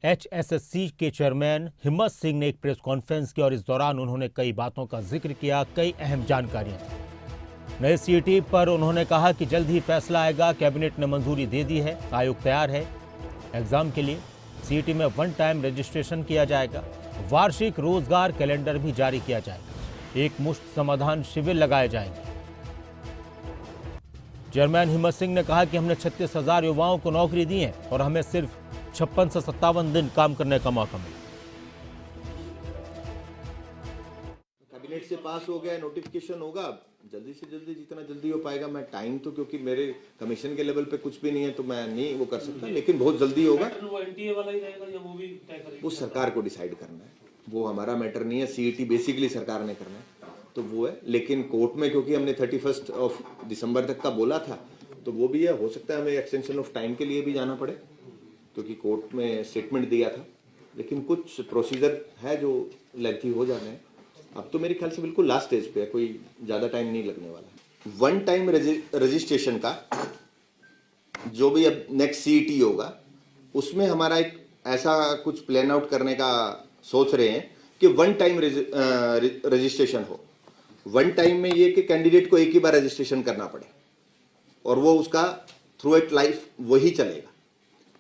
HSSC के chairman हिम्मत सिंह ने एक प्रेस कॉन्फ्रेंस की और इस दौरान उन्होंने कई बातों का जिक्र किया, कई अहम जानकारियां दी। नए सीईटी पर उन्होंने कहा कि जल्द ही फैसला आएगा, कैबिनेट ने मंजूरी दे दी है, आयोग तैयार है। एग्जाम के लिए सीईटी में वन टाइम रजिस्ट्रेशन किया जाएगा, वार्षिक रोजगार कैलेंडर भी जारी किया जाएगा, एक मुश्त समाधान शिविर लगाए जाएंगे। चेयरमैन हिम्मत सिंह ने कहा कि हमने 36,000 युवाओं को नौकरी दी है और हमें सिर्फ 56 से 57 दिन काम करने का मौका मिला। कैबिनेट से पास हो गया, नोटिफिकेशन होगा, जल्दी से जल्दी जितना जल्दी हो पाएगा। मैं टाइम तो क्योंकि मेरे कमीशन के लेवल पे कुछ भी नहीं है तो मैं नहीं वो कर सकता, लेकिन बहुत जल्दी होगा। वो एनटीए वाला ही रहेगा या वो भी तय करेगा? वो सरकार को डिसाइड करना है, वो हमारा मैटर नहीं है। सीईटी बेसिकली सरकार ने करना है तो वो है, लेकिन कोर्ट में क्योंकि हमने 31 दिसंबर तक का बोला था तो वो भी है। हो सकता है हमें एक्सटेंशन ऑफ टाइम के लिए भी जाना पड़े क्योंकि कोर्ट में स्टेटमेंट दिया था, लेकिन कुछ प्रोसीजर है जो लेंथी हो जाने हैं। अब तो मेरे ख्याल से बिल्कुल लास्ट स्टेज पे है, कोई ज़्यादा टाइम नहीं लगने वाला। वन टाइम रजिस्ट्रेशन का जो भी अब नेक्स्ट सीईटी होगा उसमें हमारा एक ऐसा कुछ प्लान आउट करने का सोच रहे हैं कि वन टाइम रजिस्ट्रेशन हो। वन टाइम में ये कि कैंडिडेट को एक ही बार रजिस्ट्रेशन करना पड़े और वो उसका थ्रू इट लाइफ वही चलेगा।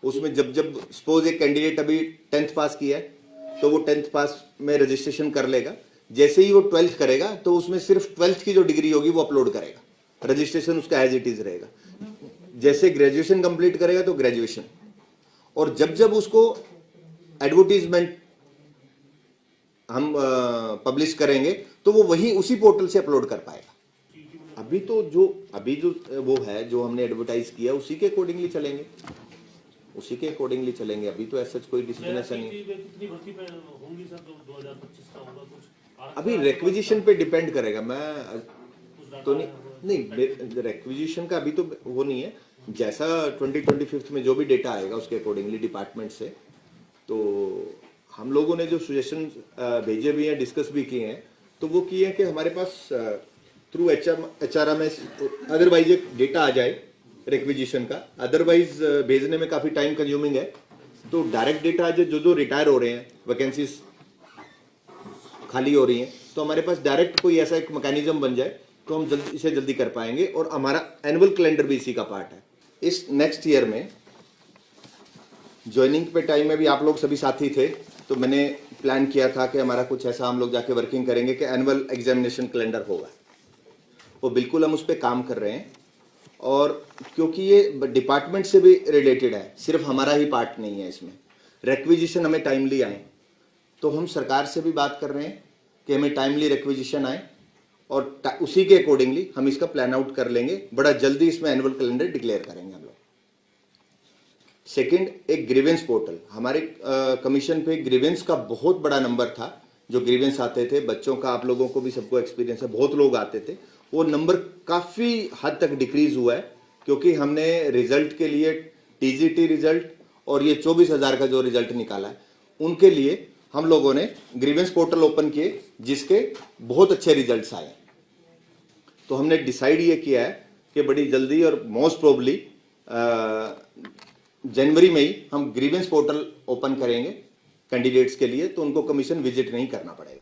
उसमें जब जब सपोज एक कैंडिडेट अभी 10th पास किया है तो वो 10th पास में रजिस्ट्रेशन कर लेगा, जैसे ही वो 12th करेगा तो उसमें सिर्फ 12th की जो डिग्री होगी वो अपलोड करेगा, रजिस्ट्रेशन उसका एज इट इज रहेगा। जैसे ग्रेजुएशन कंप्लीट करेगा तो ग्रेजुएशन, और जब जब उसको एडवर्टीजमेंट हम पब्लिश करेंगे तो वो वही उसी पोर्टल से अपलोड कर पाएगा। अभी जो वो है जो हमने एडवर्टाइज किया उसी के अकॉर्डिंगली चलेंगे, उसी के अकॉर्डिंगली चलेंगे। अभी तो ऐसा कोई डिसीजन ऐसा नहीं। कितनी भर्ती पे होंगी सर? 2025 का होगा कुछ? अभी रिक्विजिशन पे डिपेंड करेगा। मैं तो नहीं रिक्विजिशन का अभी तो वो नहीं है। जैसा 2025 में जो भी डेटा आएगा उसके अकॉर्डिंगली डिपार्टमेंट से, तो हम लोगों ने जो सजेशन भेजे भी हैं, डिस्कस भी किए हैं, तो वो किए हैं कि हमारे पास थ्रू HRMS अदरवाइज एक डेटा आ जाए रिक्विजिशन का। अदरवाइज भेजने में काफ़ी टाइम कंज्यूमिंग है, तो डायरेक्ट डेटा आ जाए। जो रिटायर हो रहे हैं, वैकेंसीज खाली हो रही हैं, तो हमारे पास डायरेक्ट कोई ऐसा एक मैकेनिज्म बन जाए तो हम इसे जल्दी कर पाएंगे। और हमारा एनुअल कैलेंडर भी इसी का पार्ट है। इस नेक्स्ट ईयर में ज्वाइनिंग पे टाइम में भी आप लोग सभी साथी थे, तो मैंने प्लान किया था कि हमारा कुछ ऐसा हम लोग जाके वर्किंग करेंगे कि एनुअल एग्जामिनेशन कैलेंडर होगा। वो बिल्कुल हम उस पर काम कर रहे हैं, और क्योंकि ये डिपार्टमेंट से भी रिलेटेड है, सिर्फ हमारा ही पार्ट नहीं है इसमें। रिक्विजिशन हमें टाइमली आए, तो हम सरकार से भी बात कर रहे हैं कि हमें टाइमली रिक्विजिशन आए और उसी के अकॉर्डिंगली हम इसका प्लान आउट कर लेंगे। बड़ा जल्दी इसमें एनुअल कैलेंडर डिक्लेयर करेंगे हम लोग। सेकंड, एक ग्रीवेंस पोर्टल। हमारे कमीशन पे ग्रीवेंस का बहुत बड़ा नंबर था, जो ग्रीवेंस आते थे बच्चों का। आप लोगों को भी सबको एक्सपीरियंस है, बहुत लोग आते थे। वो नंबर काफ़ी हद तक डिक्रीज हुआ है क्योंकि हमने रिजल्ट के लिए टीजीटी रिजल्ट और ये 24,000 का जो रिजल्ट निकाला है उनके लिए हम लोगों ने ग्रीवेंस पोर्टल ओपन किए, जिसके बहुत अच्छे रिजल्ट्स आए। तो हमने डिसाइड ये किया है कि बड़ी जल्दी और मोस्ट प्रोबली जनवरी में ही हम ग्रीवेंस पोर्टल ओपन करेंगे कैंडिडेट्स के लिए, तो उनको कमीशन विजिट नहीं करना पड़ेगा।